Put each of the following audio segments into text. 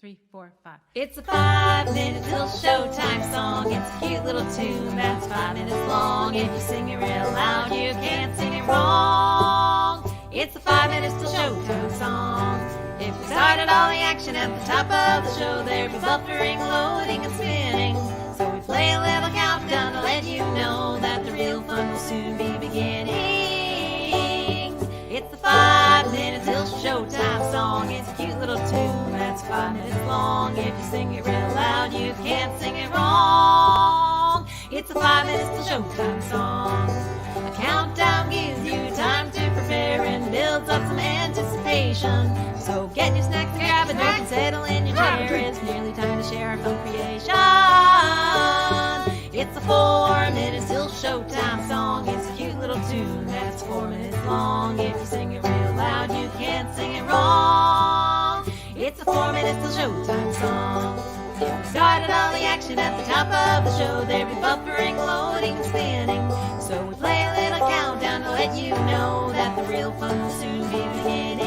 3, 4, 5. It's a 5-minute till showtime song. It's a cute little tune that's 5 minutes long. If you sing it real loud, you can't sing it wrong. It's a 5 minutes till showtime song. If we started all the action at the top of the show, there'd be buffering, loading, and spinning. So we play a little countdown to let you know that the real fun will soon be beginning. It's a 5-minute till showtime song. It's a cute little tune that's 5 minutes long. If you sing it real loud, you can't sing it wrong. It's a 5 minutes till showtime song. A countdown gives you time to prepare and builds up some anticipation. So get your snacks and grab a drink and settle in your chair. It's nearly time to share our fun creation. It's a 4 minutes till showtime song. It's a cute little tune that's 4 minutes long. If you sing it real loud, you can't sing it wrong. It's a 4 minutes till showtime song. If we started all the action at the top of the show, there'd be buffering, loading, and spinning. So we play a little countdown to let you know that the real fun will soon be beginning.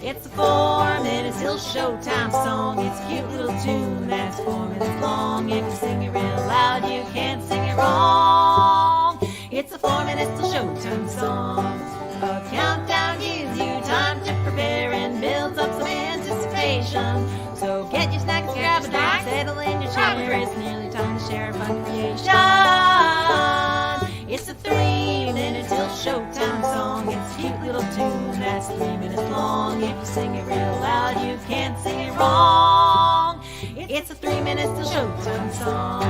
It's a 4 minutes till showtime song. It's a cute little tune that's 4 minutes long. If you sing it real loud, you can't sing it wrong. It's a 4 minutes till showtime song. A countdown gives you time to prepare and builds up some anticipation. So get your snacks, grab a drink, and settle in your chair. It's nearly time to share a fun creation. It's a 3-minute till showtime song. It's a cute little tune that's 3 minutes long. If you sing it real loud, you can't sing it wrong. It's a 3 minutes till showtime song.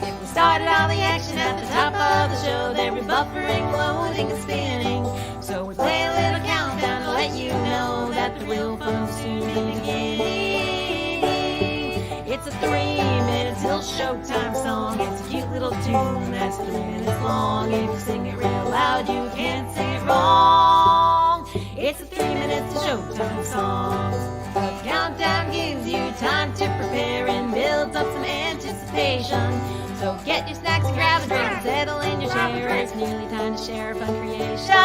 If we started all the action at the top of the show, there'd be buffering, loading, and spinning. So we play a little countdown to let you know that the real fun will soon be beginning. It's a 3-minute till showtime song. It's a cute little tune that's 3 minutes long. If you sing it real loud, you can't sing it wrong. It's a 3 minutes till showtime song. A countdown gives you time to prepare and builds up some anticipation. So get your snacks and grab a drink and settle in your chair. It's nearly time to share a fun creation.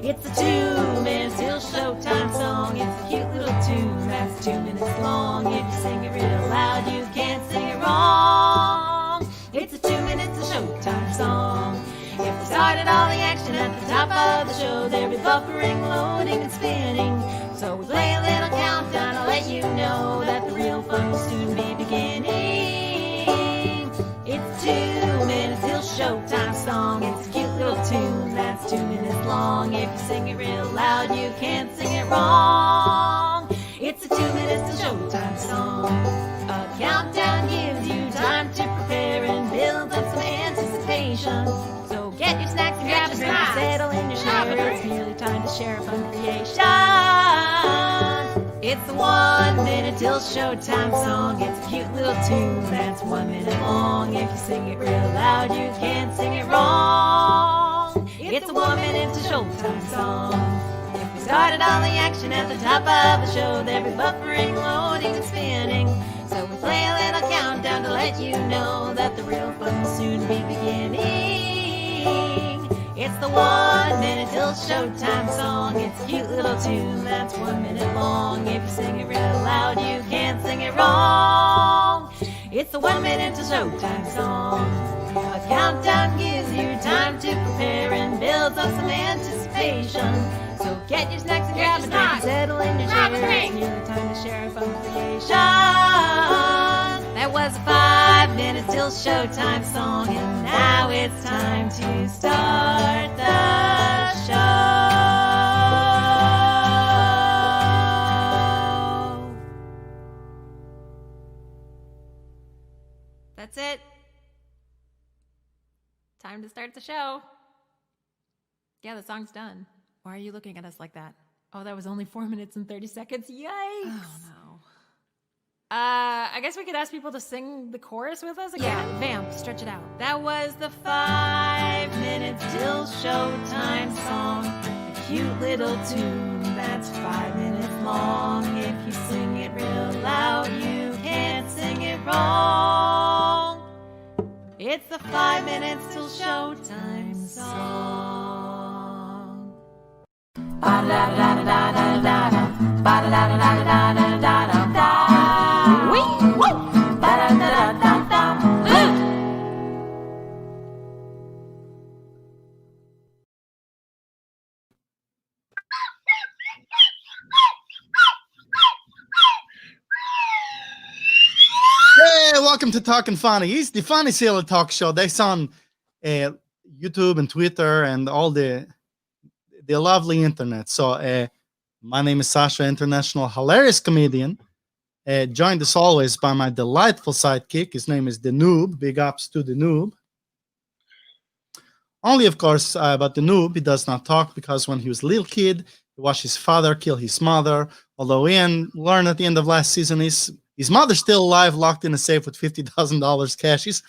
It's a 2 minutes till showtime song. It's a cute little tune that's 2 minutes long. If you sing it real loud, you can't sing it wrong. It's a 2 minutes till showtime song. If we started all the action at the top of the show, there'd be buffering, loading, and spinning. So we play a little countdown to let you know that the real fun will soon be beginning. It's 2 minutes till showtime song. It's a cute little tune that's 2 minutes long. If you sing it real loud, you can't sing it wrong. It's a 2 minutes till showtime song. A countdown gives you time to prepare and builds up some anticipation. So get your snacks and grab a drink and settle in your chair. It's nearly time to share a fun creation. It's a 1 minute till showtime song. It's a cute little tune that's 1 minute long. If you sing it real loud, you can't sing it wrong. It's a 1 minute till showtime song. If we started all the action at the top of the show, there'd be buffering, loading, and spinning. So we play a little countdown to let you know that the real fun will soon be beginning. It's the 1 minute till showtime song. It's a cute little tune that's 1 minute long. If you sing it real loud, you can't sing it wrong. It's the 1 minute till showtime song. A countdown gives you time to prepare and builds up some anticipation. So get your snacks and grab a drink and settle in your chair. It's nearly time to share a fun creation. That was a 5 minutes till showtime song, and now it's time to start the show. That's it. Time to start the show. Yeah, the song's done. Why are you looking at us like that? Oh, that was only 4 minutes and 30 seconds. Yikes. Oh, no. I guess we could ask people to sing the chorus with us again. Yeah. Vamp, stretch it out. That was the 5 minutes till showtime song. A cute little tune that's 5 minutes long. If you sing it real loud, you can't sing it wrong. It's the 5 minutes till showtime song. Ba-da-da-da-da-da-da. da da da da da da da da. Wee woo. Da da da da da da. Hey, welcome to Talkin Funny. It's the funny silly talk show. That's on YouTube and Twitter and all the lovely internet. So my name is Sasha, international hilarious comedian. Joined as always by my delightful sidekick. His name is The Noob. Big ups to The Noob. Only, of course, about The Noob, he does not talk because when he was a little kid, he watched his father kill his mother. Although Ian learned at the end of last season his mother's still alive, locked in a safe with $50,000 cash. It's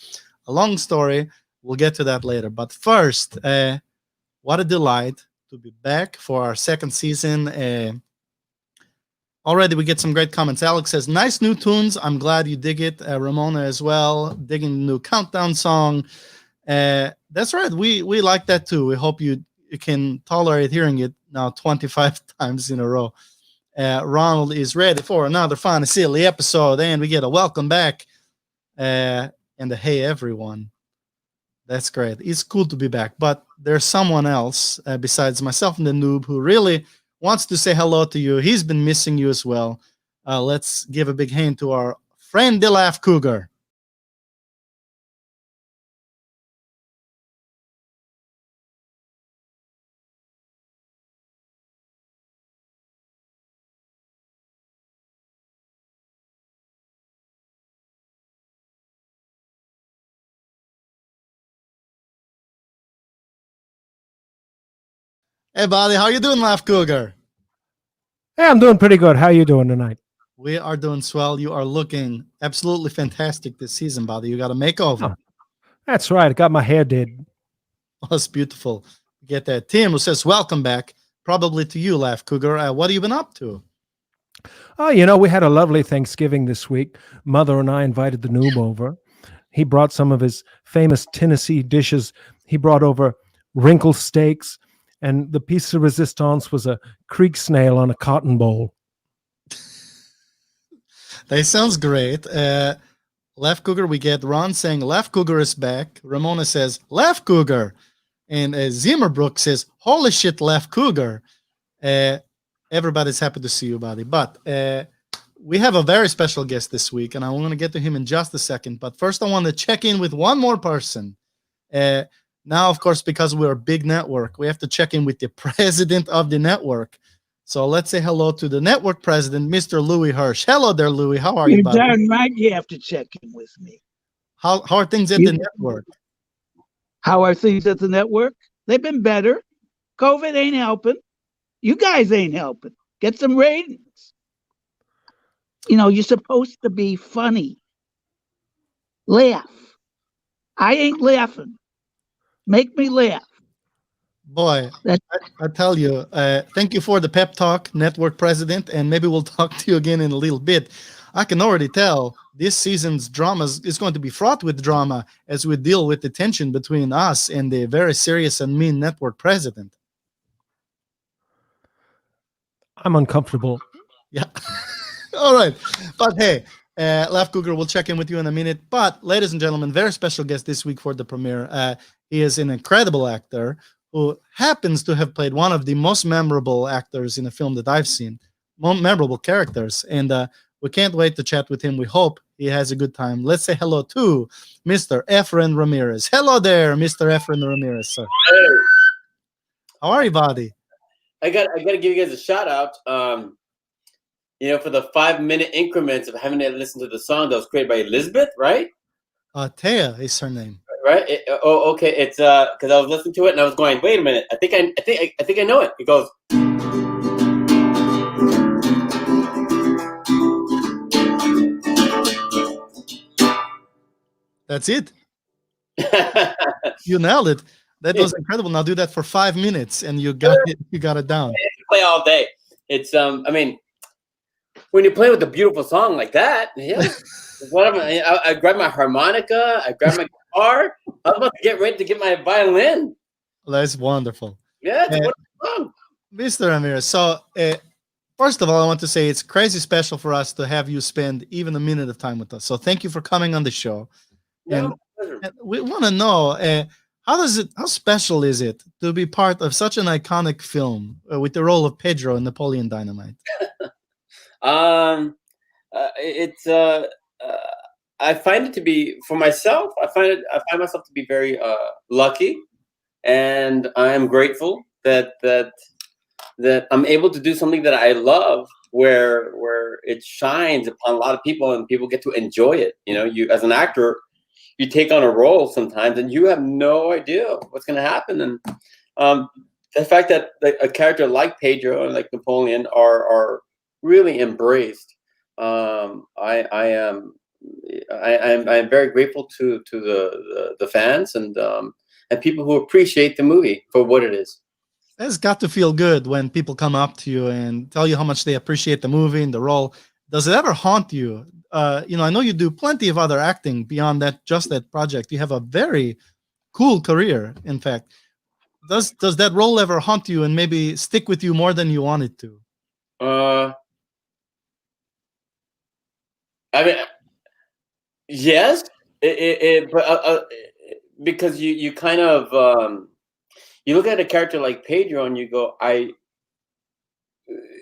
a long story. We'll get to that later. But first, what a delight to be back for our second season. Already we get some great comments. Alex says, nice new tunes. I'm glad you dig it. Ramona as well, digging the new countdown song. That's right. We like that too. We hope you can tolerate hearing it now 25 times in a row. Ronald is ready for another fun, silly episode, and we get a welcome back and a hey everyone. That's great. It's cool to be back, but there's someone else besides myself and The Noob who really wants to say hello to you. He's been missing you as well. Let's give a big hand to our friend, the Laugh Cougar. Hey, buddy, how you doing, Laugh Cougar? Hey, I'm doing pretty good. How you doing tonight? We are doing swell. You are looking absolutely fantastic this season, buddy. You got a makeover. Oh, that's right. I got my hair did. Oh, that's beautiful. Get that. Tim, who says, welcome back. Probably to you, Laugh Cougar. What have you been up to? Oh, we had a lovely Thanksgiving this week. Mother and I invited the Noob over. He brought some of his famous Tennessee dishes. He brought over wrinkle steaks, and the piece de resistance was a creek snail on a cotton bowl. That sounds great. Laugh Cougar, we get Ron saying, Laugh Cougar is back. Ramona says, Laugh Cougar. And Zimmerbrook says, holy shit, Laugh Cougar. Everybody's happy to see you, buddy. But we have a very special guest this week, and I want to get to him in just a second. But first, I want to check in with one more person. Now, of course, because we're a big network, we have to check in with the president of the network. So let's say hello to the network president, Mr. Louis Hirsch. Hello there, Louis. How are you, You're buddy? darn right you have to check in with me. How are things at the network? How are things at the network? They've been better. COVID ain't helping. You guys ain't helping. Get some ratings. You're supposed to be funny. Laugh. I ain't laughing. Make me laugh. Boy, I tell you, thank you for the pep talk, network president, and maybe we'll talk to you again in a little bit. I can already tell this season's drama is going to be fraught with drama as we deal with the tension between us and the very serious and mean network president. I'm uncomfortable. Yeah. All right. But hey, Laugh Cougar, we'll check in with you in a minute. But ladies and gentlemen, very special guest this week for the premiere. He is an incredible actor who happens to have played one of the most memorable actors in a film that I've seen, memorable characters. And we can't wait to chat with him. We hope he has a good time. Let's say hello to Mr. Efren Ramirez. Hello there, Mr. Efren Ramirez, sir. Hey, How are you, buddy? I got to give you guys a shout out. For the 5-minute increments of having to listen to the song that was created by Elizabeth, right? Taya is her name. Right? Okay. It's because I was listening to it and I was going, wait a minute. I think I know it. It goes. That's it. You nailed it. That was incredible. Now do that for 5 minutes, and you got it. You got it down. Play all day. It's when you play with a beautiful song like that, yeah. I grab my harmonica. I grab my guitar. I was about to get ready to get my violin. That's wonderful. Yeah, it's a wonderful song. Mr. Ramirez, so First of all, I want to say it's crazy special for us to have you spend even a minute of time with us. So thank you for coming on the show. No, And we want to know how special is it to be part of such an iconic film with the role of Pedro in Napoleon Dynamite? It's I find it to be, for myself, I find myself to be very lucky, and I am grateful that I'm able to do something that I love, where it shines upon a lot of people and people get to enjoy it. You know, you as an actor, you take on a role sometimes and you have no idea what's going to happen. And the fact that a character like Pedro and like Napoleon are really embraced, I'm very grateful to the fans and people who appreciate the movie for what it is. It's got to feel good when people come up to you and tell you how much they appreciate the movie and the role. Does it ever haunt you? I know you do plenty of other acting beyond that, just that project. You have a very cool career, in fact. Does that role ever haunt you and maybe stick with you more than you wanted to? I mean, yes, but because you kind of you look at a character like Pedro and you go,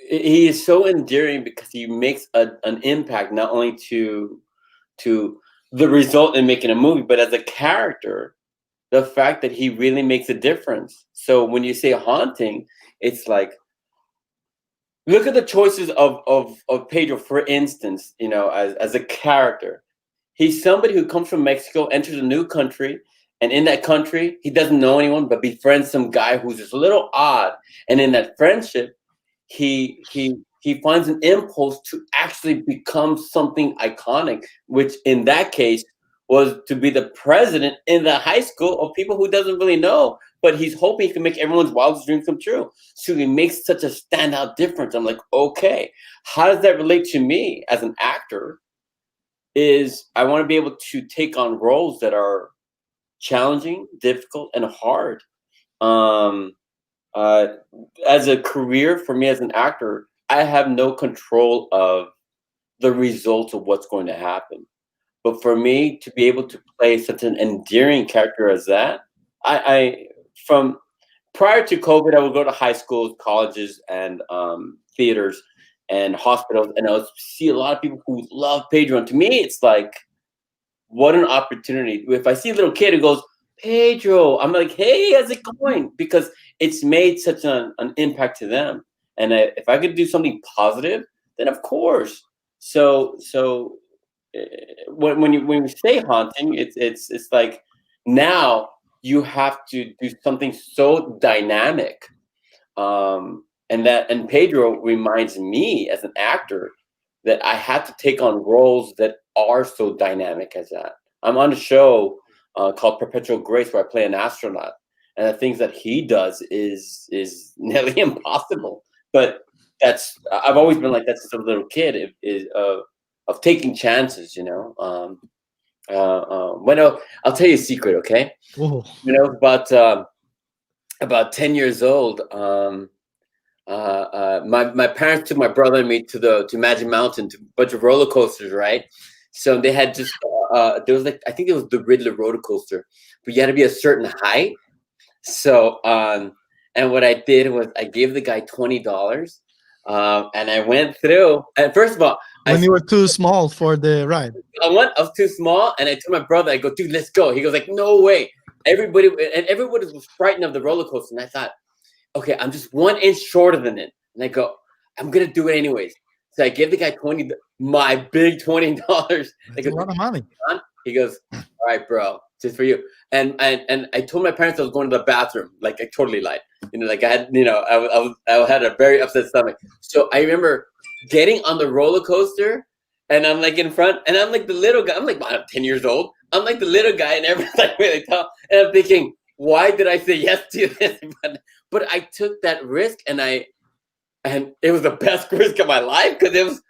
he is so endearing because he makes an impact not only to the result in making a movie, but as a character, the fact that he really makes a difference. So when you say haunting, it's like, look at the choices of Pedro, for instance, as a character. He's somebody who comes from Mexico, enters a new country, and in that country, he doesn't know anyone, but befriends some guy who's just a little odd. And in that friendship, he finds an impulse to actually become something iconic, which in that case was to be the president in the high school of people who doesn't really know, but he's hoping he can make everyone's wildest dreams come true. So he makes such a standout difference. I'm like, okay, how does that relate to me as an actor? Is I want to be able to take on roles that are challenging, difficult, and hard. As a career for me as an actor, I have no control of the results of what's going to happen. But for me to be able to play such an endearing character as that, I from prior to COVID, I would go to high schools, colleges, and theaters and hospitals, and I would see a lot of people who love Pedro. And to me, it's like, what an opportunity. If I see a little kid who goes, Pedro, I'm like, hey, how's it going? Because it's made such an impact to them. And if I could do something positive, then of course. So when you say haunting, it's like, now you have to do something so dynamic. And Pedro reminds me as an actor that I have to take on roles that are so dynamic as that. I'm on a show called Perpetual Grace where I play an astronaut, and the things that he does is nearly impossible. But I've always been like that since I was a little kid, of taking chances, I'll tell you a secret, okay? Ooh. About 10 years old, my parents took my brother and me to Magic Mountain, to a bunch of roller coasters, right? So they had just there was I think it was the Riddler roller coaster, but you had to be a certain height. So and what I did was I gave the guy $20, and I went through. And first of all, When you were too small for the ride. I was too small, and I told my brother, I go, dude, let's go. He goes like, no way. Everybody was frightened of the roller coaster, and I thought, okay, I'm just 1 inch shorter than it. And I go, I'm gonna do it anyways. So I gave the guy my big $20. That's a lot of money. He goes, all right, bro, just for you. And I told my parents I was going to the bathroom. Like, I totally lied. Like I had, I had a very upset stomach. So I remember getting on the roller coaster, and I'm like in front, and I'm like the little guy. I'm like, I'm 10 years old. I'm like the little guy, and everyone's like really tall. And I'm thinking, why did I say yes to this? But I took that risk, and it was the best risk of my life, because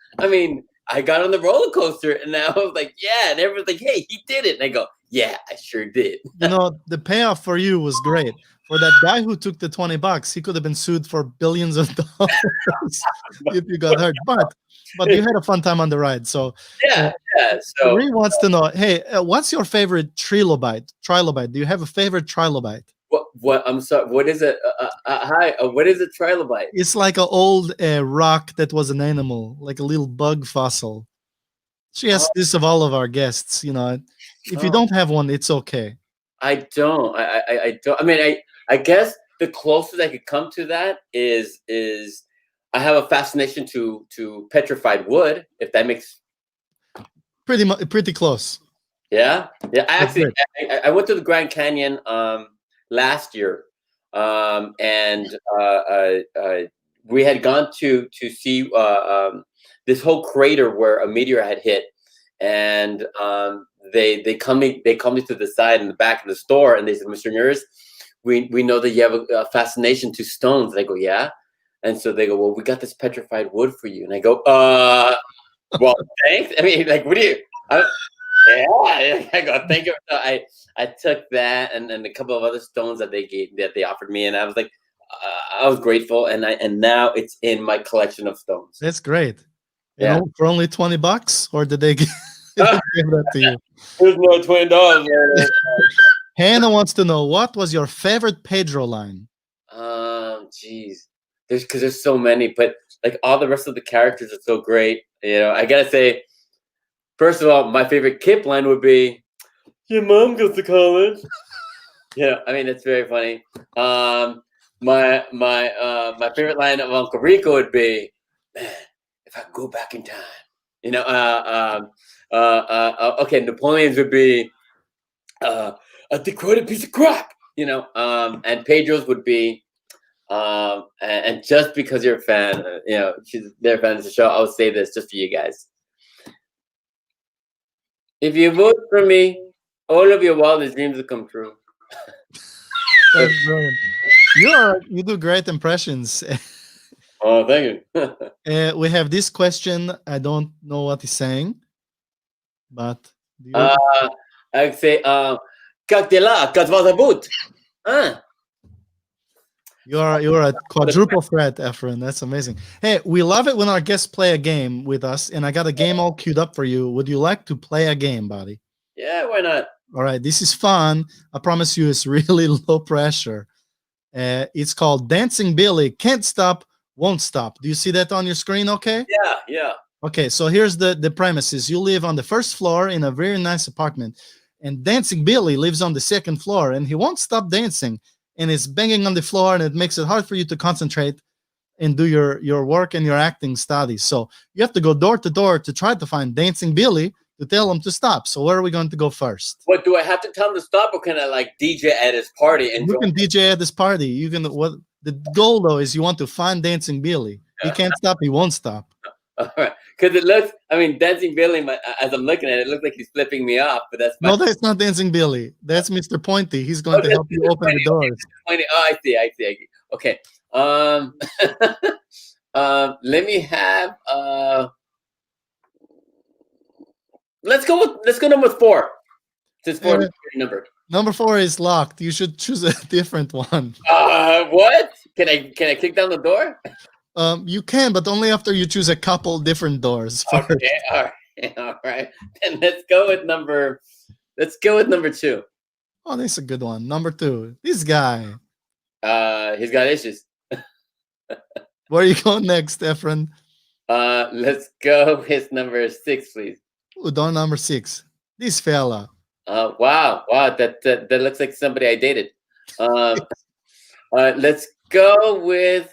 I got on the roller coaster, and I was like, yeah, and everyone's like, hey, he did it. And I go, yeah, I sure did. The payoff for you was great. for that guy who took the $20, he could have been sued for billions of dollars if you got hurt. But you had a fun time on the ride. So Yeah, yeah. So Ree wants to know, hey, what's your favorite trilobite? Trilobite. Do you have a favorite trilobite? what? I'm sorry. What is it? Hi. What is a trilobite? It's like an old rock that was an animal, like a little bug fossil. She asks this of all of our guests. You know, if you Oh. don't have one, it's okay. I don't. I don't. I mean, I guess the closest I could come to that is I have a fascination to petrified wood. If that makes Pretty close. yeah. I actually great. I went to the Grand Canyon last year, and we had gone to see this whole crater where a meteor had hit, and they come me to the side in the back of the store, and they said, Mr. Ramirez, we know that you have a fascination to stones. And I go, yeah. And so they go, well, we got this petrified wood for you. And I go, well, thanks. I mean, like, what do you? Yeah, I go, thank you. So I took that and a couple of other stones that they offered me, and I was like, I was grateful, and now it's in my collection of stones. That's great. Yeah. You know, for only $20, or did they give that to you? There's no $20. Hannah wants to know, what was your favorite Pedro line? Geez, there's so many, but like all the rest of the characters are so great. You know, I gotta say, first of all, my favorite Kip line would be, "Your mom goes to college." Yeah, I mean it's very funny. My favorite line of Uncle Rico would be, "Man, if I could go back in time." You know, okay, Napoleon's would be, "A decrepit piece of crap." You know, and Pedro's would be, and just because you're a fan, you know, they're fans of the show, I'll say this just for you guys. If you vote for me, all of your wildest dreams will come true. That's brilliant. You do great impressions. Oh, thank you. We have this question. I don't know what he's saying, but I'd say, как дела, как вас зовут? you're a quadruple threat, Efren. That's amazing. Hey, we love it when our guests play a game with us, and I got a game all queued up for you. Would you like to play a game, buddy? Yeah, why not? All right, this is fun. I promise you, it's really low pressure. It's called Dancing Billy. Can't stop, won't stop. Do you see that on your screen? Okay. Yeah. Okay, so here's the premises. You live on the first floor in a very nice apartment, and Dancing Billy lives on the second floor, and he won't stop dancing, and it's banging on the floor, and it makes it hard for you to concentrate and do your work and your acting studies. So you have to go door to door to try to find Dancing Billy to tell him to stop. So where are we going to go first? What, do I have to tell him to stop, or can I like DJ at his party and You can DJ at this party. You can. What the goal though is you want to find Dancing Billy. He can't stop. He won't stop. All right, because it looks. I mean, Dancing Billy. As I'm looking at it, it looks like he's flipping me off. But that's No, that's not Dancing Billy. That's Mr. Pointy. He's going to help you open the doors. Oh, I see. Okay. Let me have. Let's go number 4. Since 4 is numbered. Number 4 is locked. You should choose a different one. What? Can I kick down the door? You can, but only after you choose a couple different doors first. Okay, all right. Then let's go with number 2. Oh, that's a good one. Number 2. This guy. He's got issues. Where are you going next, Efren? Let's go with number 6, please. Ooh, door number 6. This fella. Wow. That looks like somebody I dated. Let's go with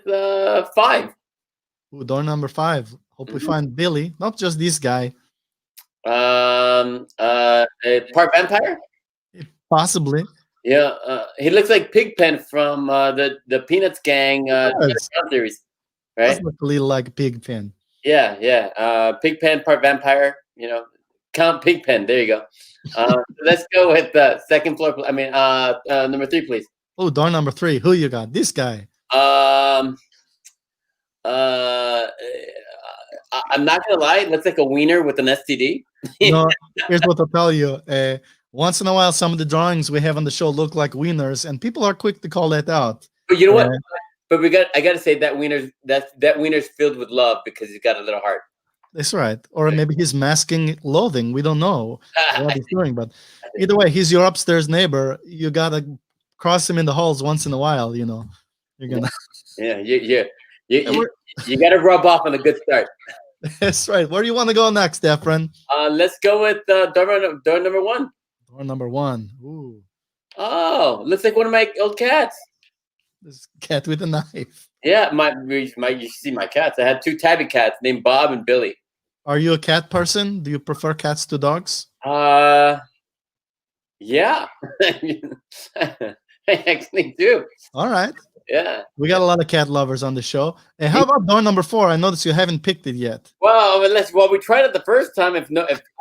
5. Ooh, door number 5. Hope we find Billy, not just this guy. Part vampire? Possibly. Yeah. He looks like Pigpen from the Peanuts gang series, right? Does look a little like Pigpen. Yeah. Pigpen, part vampire. You know, Count Pigpen. There you go. Let's go with the second floor. I mean, number 3, please. Oh, door number 3. Who you got? This guy. I'm not gonna lie. It looks like a wiener with an STD. No, here's what I'll tell you. Once in a while, some of the drawings we have on the show look like wieners, and people are quick to call that out. But you know what? Uh, But I gotta say that wiener's filled with love because he's got a little heart. That's right. Or maybe he's masking loathing. We don't know what he's doing. But either way, he's your upstairs neighbor. You gotta cross him in the halls once in a while. You know, you're gonna. Yeah, you got to rub off on a good start. That's right. Where do you want to go next, Efren? Let's go with door number 1. Door number 1. Ooh, Oh, looks like one of my old cats. this cat with a knife. Yeah, you see my cats. I had 2 tabby cats named Bob and Billy. Are you a cat person? Do you prefer cats to dogs? Yeah, I actually do. All right. Yeah. We got a lot of cat lovers on the show. And how about door number 4? I noticed you haven't picked it yet. Well, we tried it the first time. If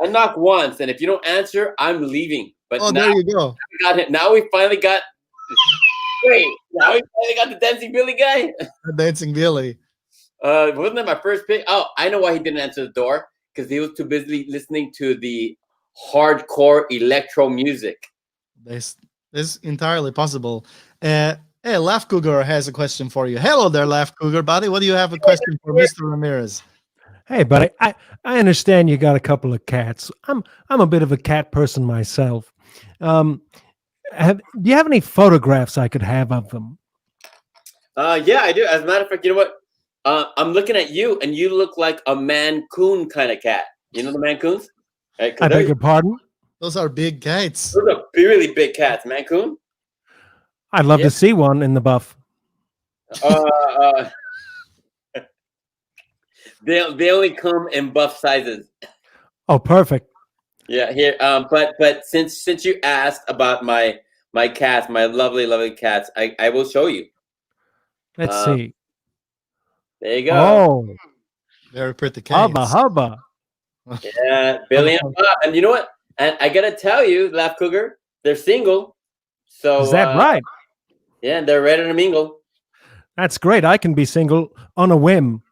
I knock once, and if you don't answer, I'm leaving. But Oh, now there you go. we got it. Now we finally got. Wait, now we finally got the Dancing Billy guy. Dancing Billy. Wasn't that my first pick? Oh, I know why he didn't answer the door, because he was too busy listening to the hardcore electro music. This is entirely possible. Hey, Laugh Cougar has a question for you. Hello there, Laugh Cougar buddy. What do you have a question for Mr. Ramirez? Hey, buddy, I understand you got a couple of cats. I'm a bit of a cat person myself. Do you have any photographs I could have of them? Yeah, I do. As a matter of fact, you know what? I'm looking at you, and you look like a Mancoon kind of cat. You know the Mancoons? Right, I beg your pardon? Those are big cats. those are really big cats, Mancoon. I'd love to see one in the buff. They only come in buff sizes. Oh, perfect. Yeah, here. But since you asked about my cats, my lovely cats, I will show you. Let's see. There you go. Oh, Very pretty cats. hubba. Yeah, Billy and Bob. And you know what? And I gotta tell you, Laugh Cougar, they're single. So Is that right? Yeah, they're ready to mingle. That's great. I can be single on a whim.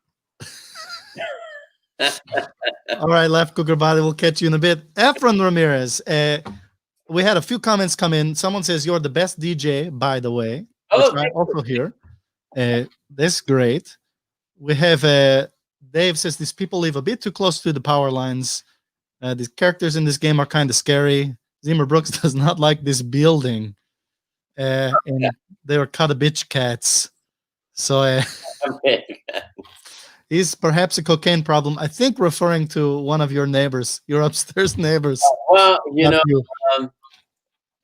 All right, Laugh Cougar body. We'll catch you in a bit. Efren Ramirez. We had a few comments come in. Someone says you're the best DJ, by the way. Oh, which I also hear. That's great. We have Dave says these people live a bit too close to the power lines. The characters in this game are kind of scary. Zimmer Brooks does not like this building. And they were cut a bitch cats. So he's perhaps a cocaine problem. I think referring to one of your neighbors, your upstairs neighbors. Well, you Not know, you.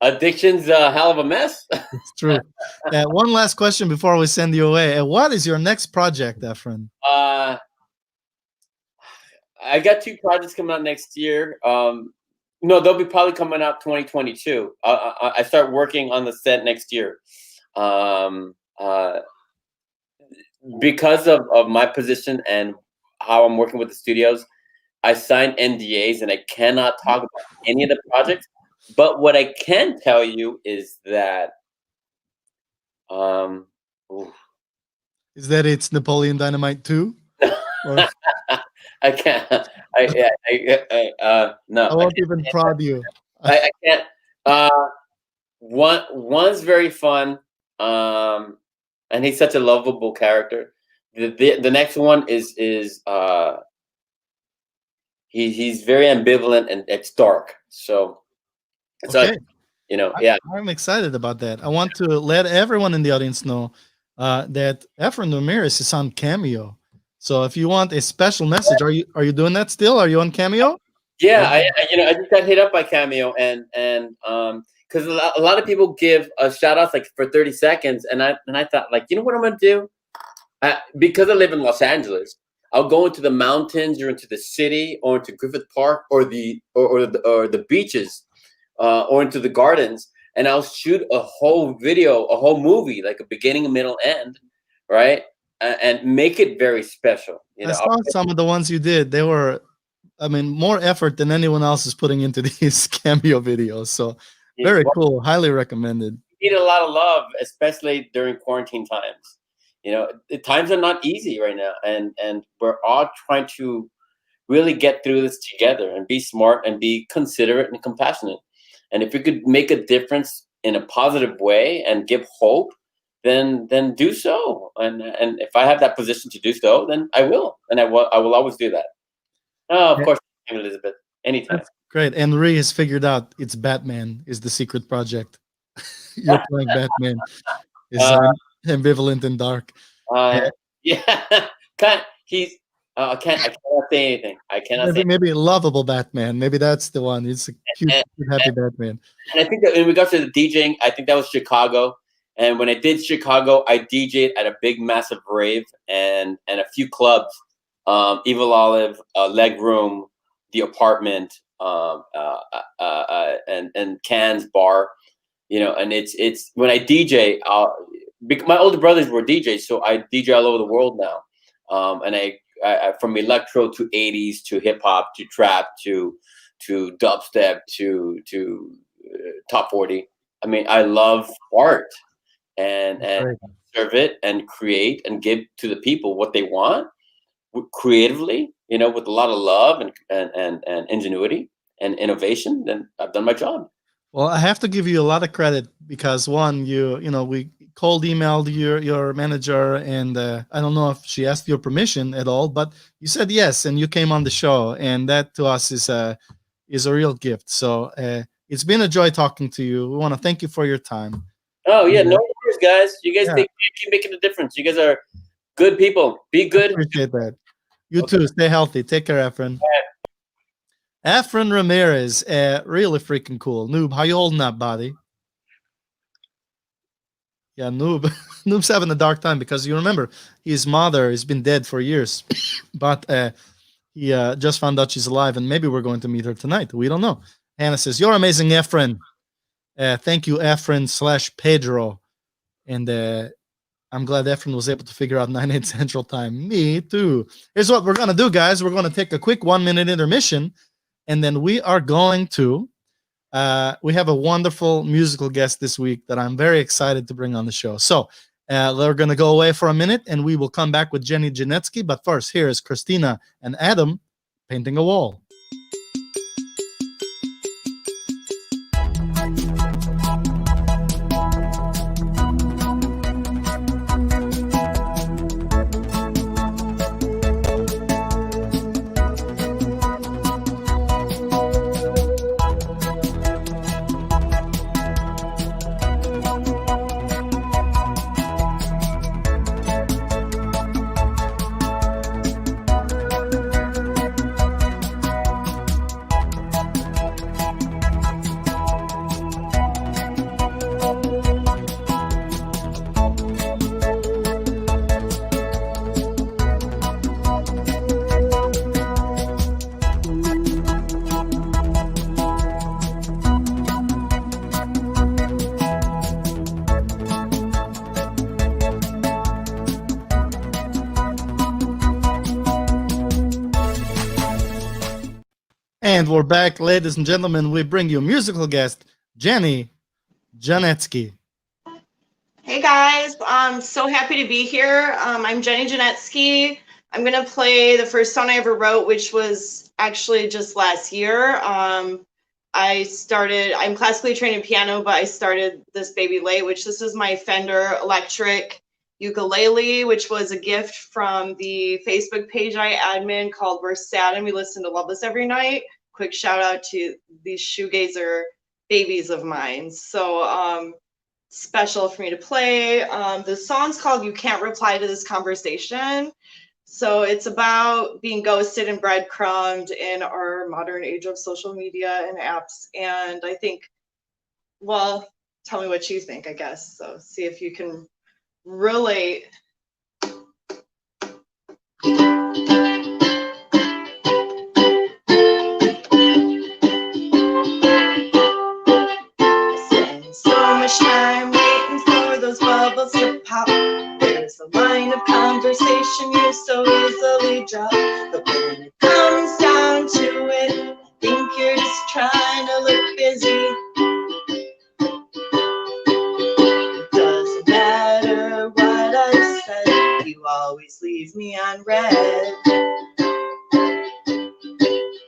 addiction's a hell of a mess. It's true. One last question before we send you away. What is your next project, Efren? I got 2 projects coming out next year. No, they'll be probably coming out 2022. I start working on the set next year. Because of my position and how I'm working with the studios, I signed NDAs and I cannot talk about any of the projects. But what I can tell you is that Is that it's Napoleon Dynamite 2? Or, I can't. No. I won't even prod you. I can't. One's very fun, and he's such a lovable character. The next one is he's very ambivalent and it's dark. So Okay. Yeah. I'm excited about that. I want to let everyone in the audience know that Efren Ramirez is on Cameo. So if you want a special message, are you doing that still? Are you on Cameo? Yeah, I just got hit up by Cameo and because a lot of people give shout outs like for 30 seconds, and I thought, like, you know what I'm gonna do? Because I live in Los Angeles, I'll go into the mountains or into the city or into Griffith Park or the beaches or into the gardens, and I'll shoot a whole video, a whole movie, like a beginning, middle, end, right? And make it very special. I saw some of the ones you did. They were, I mean, more effort than anyone else is putting into these Cameo videos. So very cool. Highly recommended. You need a lot of love, especially during quarantine times. The times are not easy right now, and we're all trying to really get through this together and be smart and be considerate and compassionate. And if we could make a difference in a positive way and give hope, then do so. And if I have that position to do so, then I will. And I will always do that. Oh, of course, Elizabeth. Anytime. That's great. And Ree has figured out it's Batman is the secret project. You're playing Batman. Is ambivalent and dark. Yeah. I cannot say anything. I cannot say maybe lovable Batman. Maybe that's the one. It's a cute, happy Batman. And I think that in regards to the DJing, I think that was Chicago. And when I did Chicago, I DJ'd at a big, massive rave and a few clubs, Evil Olive, Leg Room, The Apartment, and Cannes Bar. You know, and it's when I DJ, my older brothers were DJs, so I DJ all over the world now. And I from electro to 80s to hip hop to trap to dubstep to top 40. I mean, I love art and serve it and create and give to the people what they want creatively, you know, with a lot of love and ingenuity and innovation. Then I've done my job. Well, I have to give you a lot of credit because one, we cold emailed your manager, and I don't know if she asked your permission at all, but you said yes, and you came on the show, and that to us is a real gift. So it's been a joy talking to you. We want to thank you for your time. Oh yeah, no worries, guys. You guys keep making a difference. You guys are good people. Be good. I appreciate that. You too. Stay healthy. Take care, Efren. Efren Ramirez, really freaking cool. Noob, how you holding up, buddy? Yeah, Noob. Noob's having a dark time because you remember his mother has been dead for years, but he just found out she's alive, and maybe we're going to meet her tonight. We don't know. Hannah says, "You're amazing, Efren." Thank you, Efren/Pedro. And I'm glad Efren was able to figure out 9/8 Central Time. Me too. Here's what we're going to do, guys. We're going to take a quick 1-minute intermission, and then we are going to we have a wonderful musical guest this week that I'm very excited to bring on the show. So we're going to go away for a minute, and we will come back with Jenny Jantezke. But first, here is Christina and Adam painting a wall. And we're back, ladies and gentlemen. We bring you musical guest, Jenny Jantezke. Hey guys, I'm so happy to be here. I'm Jenny Jantezke. I'm going to play the first song I ever wrote, which was actually just last year. I'm classically trained in piano, but I started this baby late, this is my Fender electric ukulele, which was a gift from the Facebook page I admin called We're Sad and We Listen to Love This Every Night. Quick shout out to these shoegazer babies of mine. So special for me to play. The song's called You Can't Reply to This Conversation. So it's about being ghosted and breadcrumbed in our modern age of social media and apps. And I think, well, tell me what you think, I guess. So see if you can relate. Time waiting for those bubbles to pop. There's a line of conversation you so easily drop, but when it comes down to it, I think you're just trying to look busy. It doesn't matter what I said, you always leave me on red.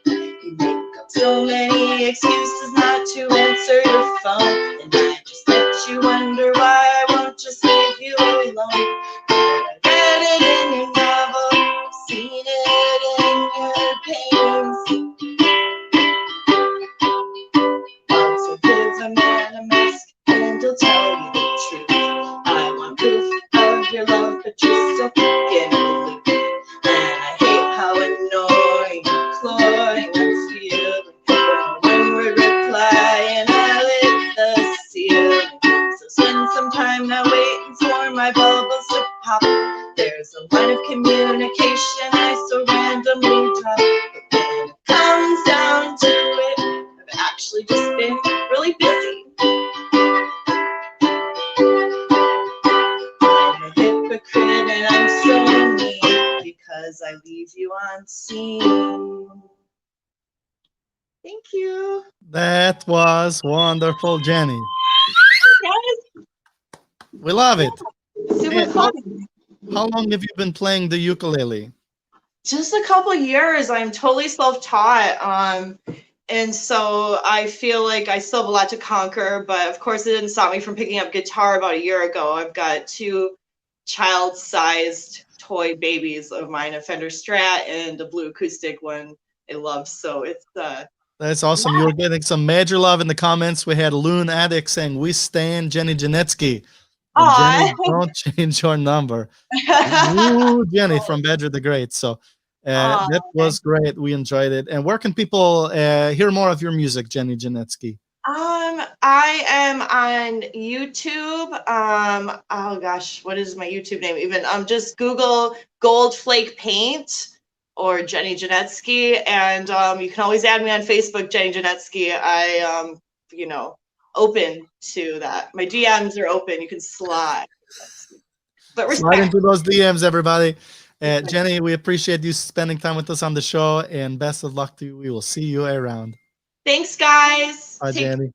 You make up so many excuses not to answer phone, and I just let you wonder why I won't just leave you alone. I read it in your novel, seen it in your paintings. So give a man a mask and he'll tell you the truth. I want proof of your love, but you still can't believe it. And I hate how annoying and cloying I'm feeling. When we're replying, I lit the ceiling. So spend some time now waiting for my bubbles to pop. There's a line of communication I so randomly drop. But when it comes down to it, I've actually just been really busy. I'm a hypocrite and I'm so mean because I leave you on scene. Thank you. That was wonderful, Jenny. Guys, We love it. super Hey, fun. How long have you been playing the ukulele? Just a couple years. I'm totally self-taught. And so I feel like I still have a lot to conquer, but of course it didn't stop me from picking up guitar about a year ago. I've got 2 child-sized toy babies of mine, a Fender Strat and a blue acoustic one I love. So it's That's awesome. You were getting some major love in the comments. We had Loon Addict saying, "We stand Jenny Jantezke." And Jenny, don't change your number. Ooh, Jenny from Badger the Great. So that was great. We enjoyed it. And where can people hear more of your music, Jenny Jantezke? I am on YouTube. Oh gosh, what is my YouTube name even? Just Google Gold Flake Paint or Jenny Jantezke, and you can always add me on Facebook, Jenny Jantezke. I open to that. My DMs are open. You can slide. But Slide into those DMs, everybody. Jenny, we appreciate you spending time with us on the show, and best of luck to you. We will see you around. Thanks, guys. Bye, Jenny.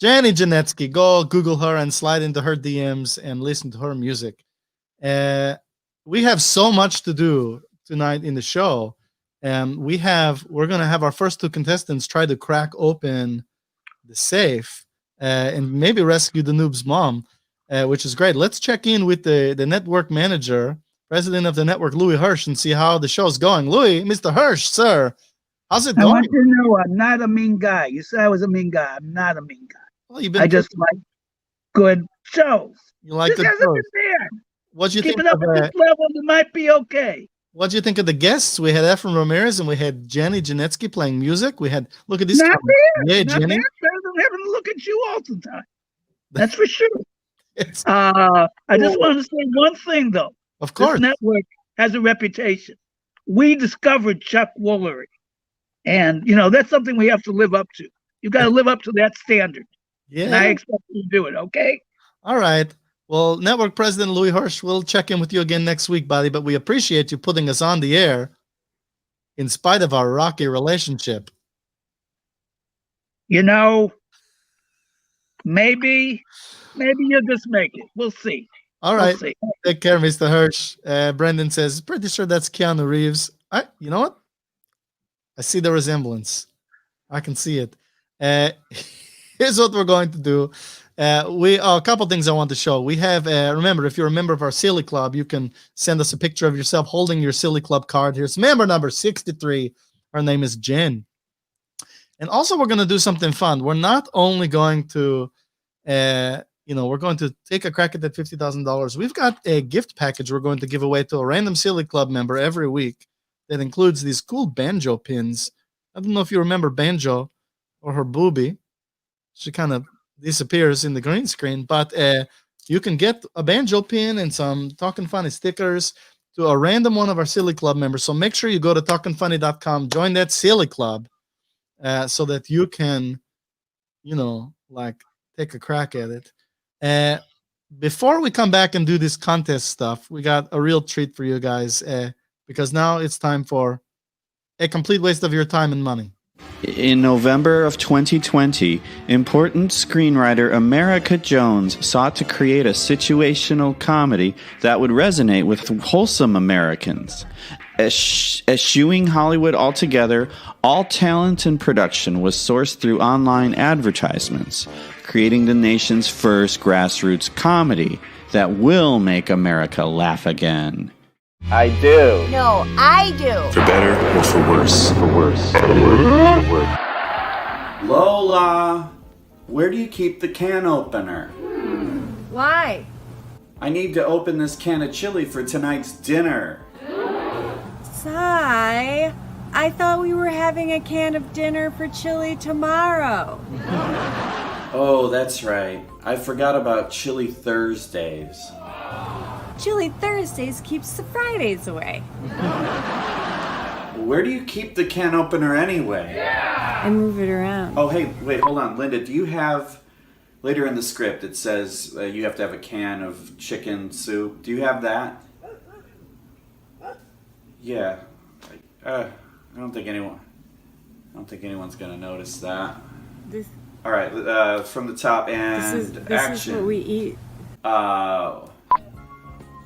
Jenny Jantezke, go Google her and slide into her DMs and listen to her music. We have so much to do tonight in the show. We're going to have our first 2 contestants try to crack open the safe and maybe rescue the noob's mom, which is great. Let's check in with the network manager, president of the network, Louis Hirsch, and see how the show's going. Louis, Mr. Hirsch, sir, how's it I going? want you to know I'm not a mean guy. You said I was a mean guy. I'm not a mean guy. Well, you've been I just like good shows. You like Just good hasn't shows. been there. What do you Keep think it up of at this level, it might be okay. what do you think of the guests? We had Efren Ramirez and we had Jenny Jantezke playing music. We had look at this. Not bad. Yeah, Not Jenny. bad. Better than having to look at you all the time. That's for sure. It's, I just want to say one thing though. of course. This network has a reputation. We discovered Chuck Woolery. And that's something we have to live up to. You got to live up to that standard. Yeah. And I expect you to do it, okay? All right. Well, network president Louis Hirsch, we'll check in with you again next week, buddy, but we appreciate you putting us on the air in spite of our rocky relationship. Maybe you'll just make it. We'll see. All right. We'll see. Take care, Mr. Hirsch. Brendan says, pretty sure that's Keanu Reeves. You know what? I see the resemblance. I can see it. Here's what we're going to do. A couple things I want to show. We have, remember, if you're a member of our Silly Club, you can send us a picture of yourself holding your Silly Club card. Here's member number 63. Her name is Jen. And also, we're going to do something fun. We're not only going to, we're going to take a crack at that $50,000. We've got a gift package we're going to give away to a random Silly Club member every week that includes these cool banjo pins. I don't know if you remember Banjo or her booby. She kind of disappears in the green screen, but you can get a banjo pin and some Talkin' Funny stickers to a random one of our Silly Club members. So make sure you go to talkinfunny.com, join that Silly Club so that you can, take a crack at it. Before we come back and do this contest stuff, we got a real treat for you guys because now it's time for a complete waste of your time and money. In November of 2020, important screenwriter America Jones sought to create a situational comedy that would resonate with wholesome Americans. Eschewing Hollywood altogether, all talent and production was sourced through online advertisements, creating the nation's first grassroots comedy that will make America laugh again. I do. No, I do. For better or for worse? For worse. Lola, where do you keep the can opener? Why? I need to open this can of chili for tonight's dinner. Sai, I thought we were having a can of dinner for chili tomorrow. Oh, that's right. I forgot about Chili Thursdays. Chili Thursdays keeps the Fridays away. Where do you keep the can opener anyway? I move it around. Oh, hey, wait, hold on. Linda, do you have, later in the script, it says you have to have a can of chicken soup. Do you have that? Yeah. I don't think anyone's going to notice that. All right, from the top and this action. is what we eat. Well,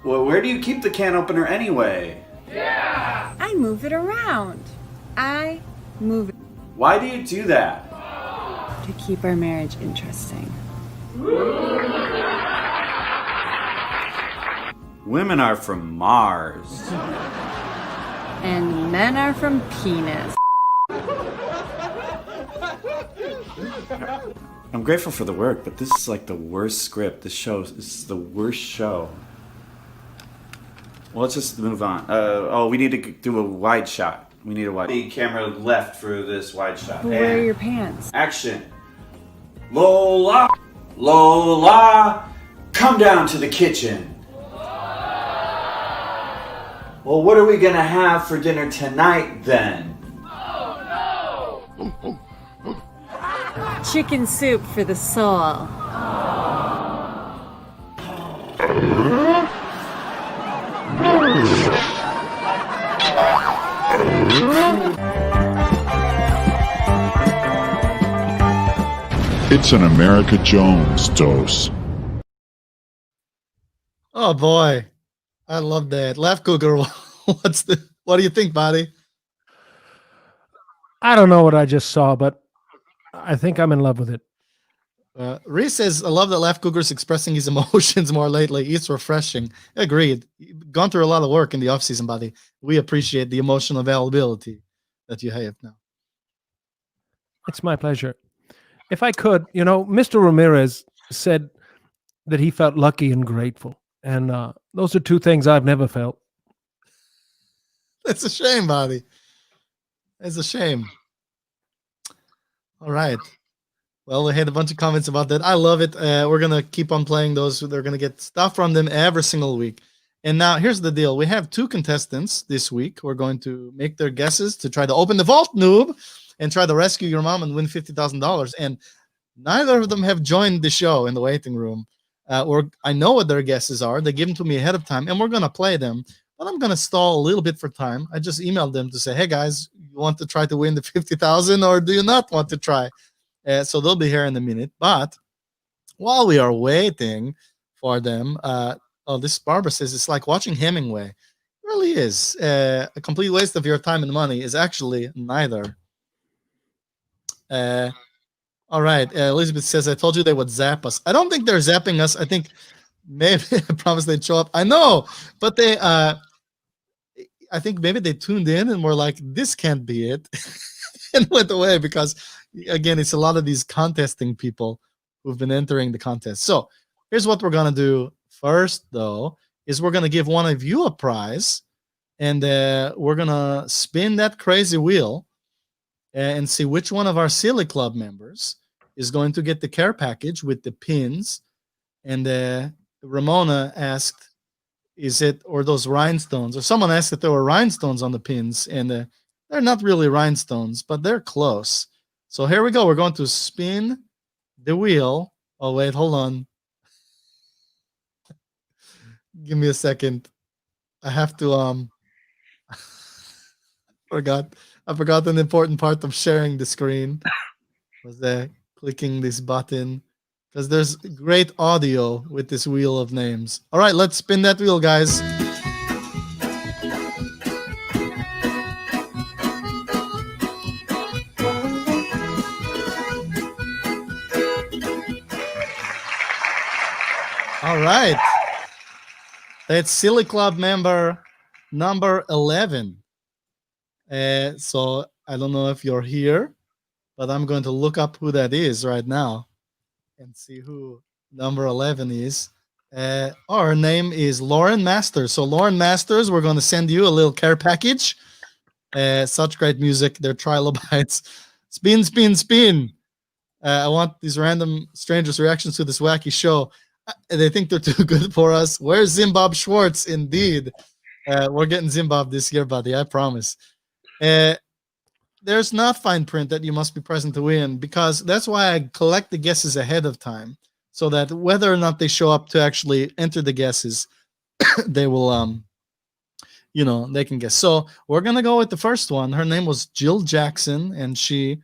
where do you keep the can opener anyway? I move it around. I move it Why do you do that? to keep our marriage interesting. Women are from Mars. And men are from penis. I'm grateful for the work, but this is like the worst script. This is the worst show. Well, let's just move on. We need to do a wide shot. We need a wide. The camera left for this wide shot. But where are your pants? Action. Lola, Lola, come down to the kitchen. Well, what are we gonna have for dinner tonight then? Chicken soup for the soul. It's an America Jones dose. Oh boy, I love that. Laugh Cougar, what do you think, buddy? I don't know what I just saw, but I think I'm in love with it. Reese says, I love that Laugh Cougar's expressing his emotions more lately. It's refreshing. Agreed. You've gone through a lot of work in the off-season, buddy. We appreciate the emotional availability that you have now. It's my pleasure. If I could, Mr. Ramirez said that he felt lucky and grateful. And those are two things I've never felt. It's a shame, buddy. It's a shame. All right. Well, we had a bunch of comments about that. I love it. We're going to keep on playing those. They're going to get stuff from them every single week. And now here's the deal. We have two contestants this week. We're going to make their guesses to try to open the vault, noob, and try to rescue your mom and win $50,000. And neither of them have joined the show in the waiting room. I know what their guesses are. They give them to me ahead of time, and we're going to play them. But I'm going to stall a little bit for time. I just emailed them to say, hey, guys, you want to try to win the $50,000 or do you not want to try? So they'll be here in a minute. But while we are waiting for them, this Barbara says it's like watching Hemingway. It really is. A complete waste of your time and money is actually neither. All right. Elizabeth says, I told you they would zap us. I don't think they're zapping us. I think maybe I promised they'd show up. I know, but I think maybe they tuned in and were like, this can't be it. And went away because, again, it's a lot of these contesting people who've been entering the contest. So here's what we're going to do first, though, is we're going to give one of you a prize, and we're going to spin that crazy wheel and see which one of our Silly Club members is going to get the care package with the pins. And Ramona asked, is it, or those rhinestones, or someone asked if there were rhinestones on the pins, and they're not really rhinestones, but they're close. So here we go. We're going to spin the wheel. Oh, wait, hold on. Give me a second. I have to I forgot an important part of sharing the screen was clicking this button because there's great audio with this wheel of names. All right, let's spin that wheel, guys. All right. That's Silly Club member number 11. So I don't know if you're here, but I'm going to look up who that is right now and see who number 11 is. Our name is Lauren Masters. So Lauren Masters, we're going to send you a little care package. Such great music. They're trilobites. Spin, spin, spin. I want these random strangers' reactions to this wacky show. They think they're too good for us. Where's Zimbab Schwartz? Indeed. We're getting Zimbab this year, buddy. I promise. There's not fine print that you must be present to win, because that's why I collect the guesses ahead of time, so that whether or not they show up to actually enter the guesses, they will, they can guess. So we're going to go with the first one. Her name was Jill Jackson, and she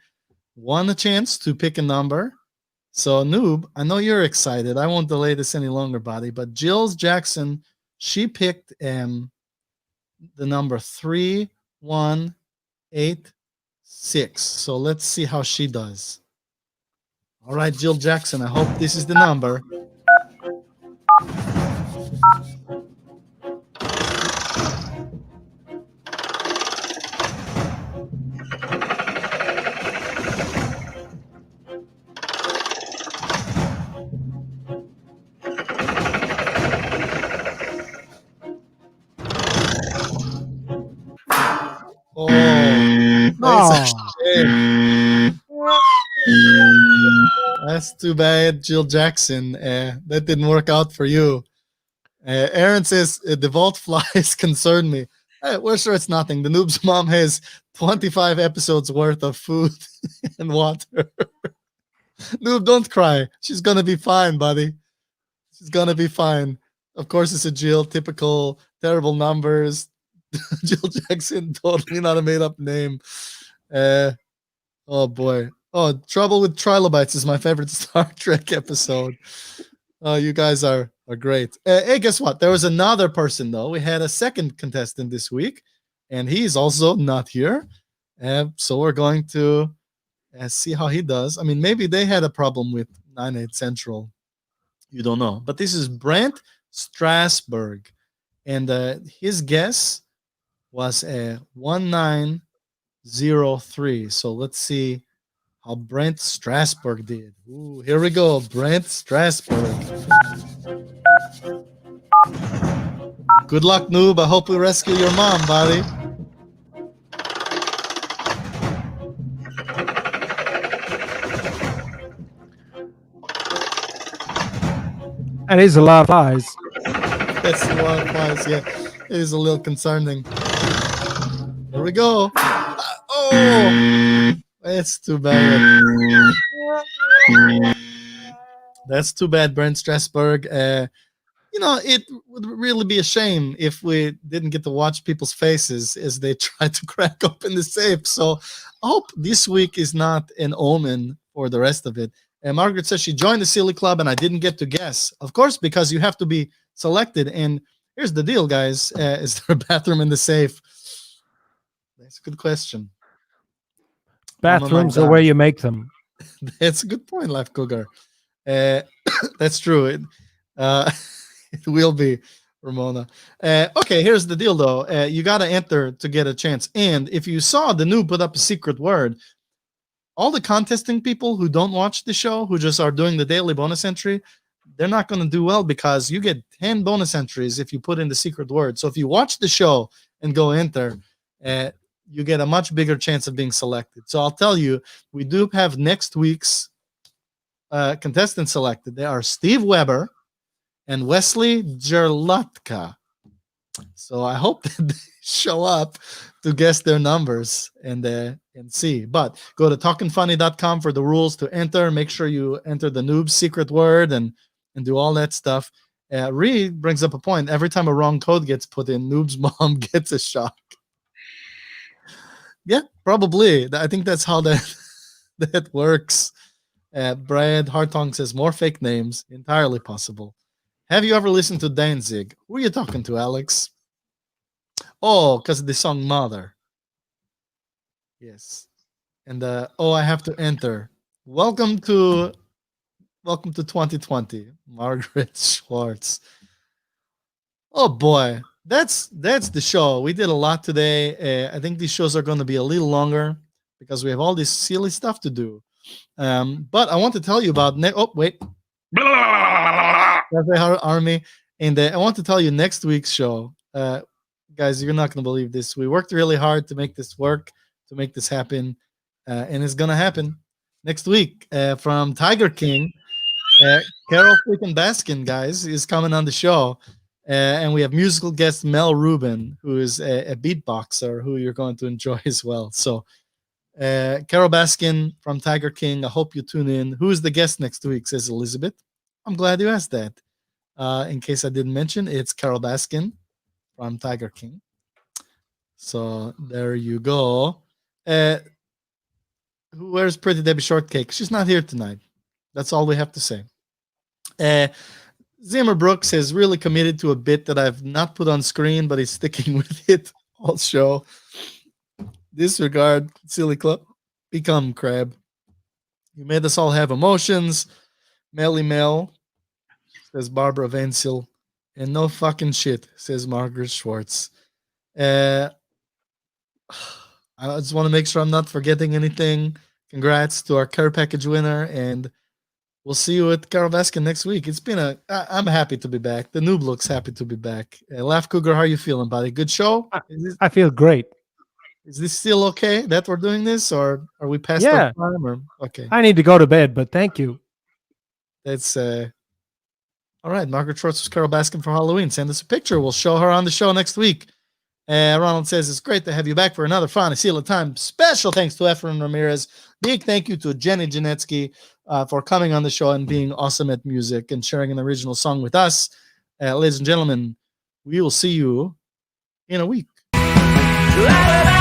won a chance to pick a number. So, Noob, I know you're excited. I won't delay this any longer, buddy. But Jill Jackson, she picked the number 3186. So let's see how she does. All right, Jill Jackson, I hope this is the number. Oh, that's a shame. That's too bad, Jill Jackson. That didn't work out for you. Aaron says the vault flies concern me. We're sure it's nothing. The Noob's mom has 25 episodes worth of food and water. Noob, don't cry. She's gonna be fine, buddy. She's gonna be fine. Of course, it's a Jill. Typical terrible numbers. Jill Jackson, totally not a made-up name. Oh boy. Oh, Trouble with Trilobites is my favorite Star Trek episode. Oh, you guys are great. Hey, guess what? There was another person, though. We had a second contestant this week, and he's also not here. So we're going to see how he does. I mean, maybe they had a problem with 9/8 Central. You don't know. But this is Brent Strasberg, and his guess was 1903. So let's see how Brent Strasberg did. Ooh, here we go. Brent Strasberg. Good luck, Noob. I hope we rescue your mom, buddy. That is a lot of flies. That's a lot of flies, yeah. It is a little concerning. Here we go. Oh, that's too bad. That's too bad, Brent Strasberg. It would really be a shame if we didn't get to watch people's faces as they try to crack open the safe. So I hope this week is not an omen for the rest of it. And Margaret says she joined the Silly Club and I didn't get to guess. Of course, because you have to be selected. And here's the deal, guys. Is there a bathroom in the safe? That's a good question. Bathrooms are where you make them. That's a good point, Life Cougar. That's true. It will be, Ramona. Okay, here's the deal, though. You got to enter to get a chance. And if you saw the Noob put up a secret word, all the contesting people who don't watch the show, who just are doing the daily bonus entry, they're not going to do well because you get 10 bonus entries if you put in the secret word. So if you watch the show and go enter, you get a much bigger chance of being selected. So I'll tell you, we do have next week's contestants selected. They are Steve Weber and Wesley Jerlotka. So I hope that they show up to guess their numbers and see. But go to talkinfunny.com for the rules to enter. Make sure you enter the Noob's secret word and do all that stuff. Reed brings up a point. Every time a wrong code gets put in, Noob's mom gets a shock. Yeah, probably. I think that's how that works. Brad Hartong says more fake names, entirely possible. Have you ever listened to Danzig? Who are you talking to, Alex? Oh, because of the song Mother. Yes. And I have to enter. Welcome to 2020, Margaret Schwartz. Oh boy, that's the show. We did a lot today. I think these shows are going to be a little longer because we have all this silly stuff to do. But I want to tell you about oh wait, Army, and I want to tell you next week's show. Guys, you're not going to believe this. We worked really hard to make this work, to make this happen, and it's going to happen next week. From Tiger King, Carol freaking Baskin, guys, is coming on the show. And we have musical guest Mel Rubin, who is a beatboxer who you're going to enjoy as well. So, Carol Baskin from Tiger King, I hope you tune in. Who is the guest next week, says Elizabeth. I'm glad you asked that. In case I didn't mention, it's Carol Baskin from Tiger King. So, there you go. Where's Pretty Debbie Shortcake? She's not here tonight. That's all we have to say. Zimmer Brooks is really committed to a bit that I've not put on screen, but he's sticking with it all show. Disregard, silly club, become crab. You made us all have emotions. Melly Mel, says Barbara Vensil. And no fucking shit, says Margaret Schwartz. I just want to make sure I'm not forgetting anything. Congrats to our care package winner, and we'll see you at Carol Baskin next week. It's been I'm happy to be back. The noob looks happy to be back. Laugh Cougar, how are you feeling, buddy? Good show? I feel great. Is this still okay that we're doing this, or are we past Yeah. our time? Or okay, I need to go to bed, but thank you. that's all right. Margaret Schwartz was Carol Baskin for Halloween. Send us a picture. We'll show her on the show next week. Ronald says it's great to have you back for another fun Seal of Time. Special thanks to Efren Ramirez. Big thank you to Jenny Jantezke for coming on the show and being awesome at music and sharing an original song with us. Ladies and gentlemen, we will see you in a week. La, la, la.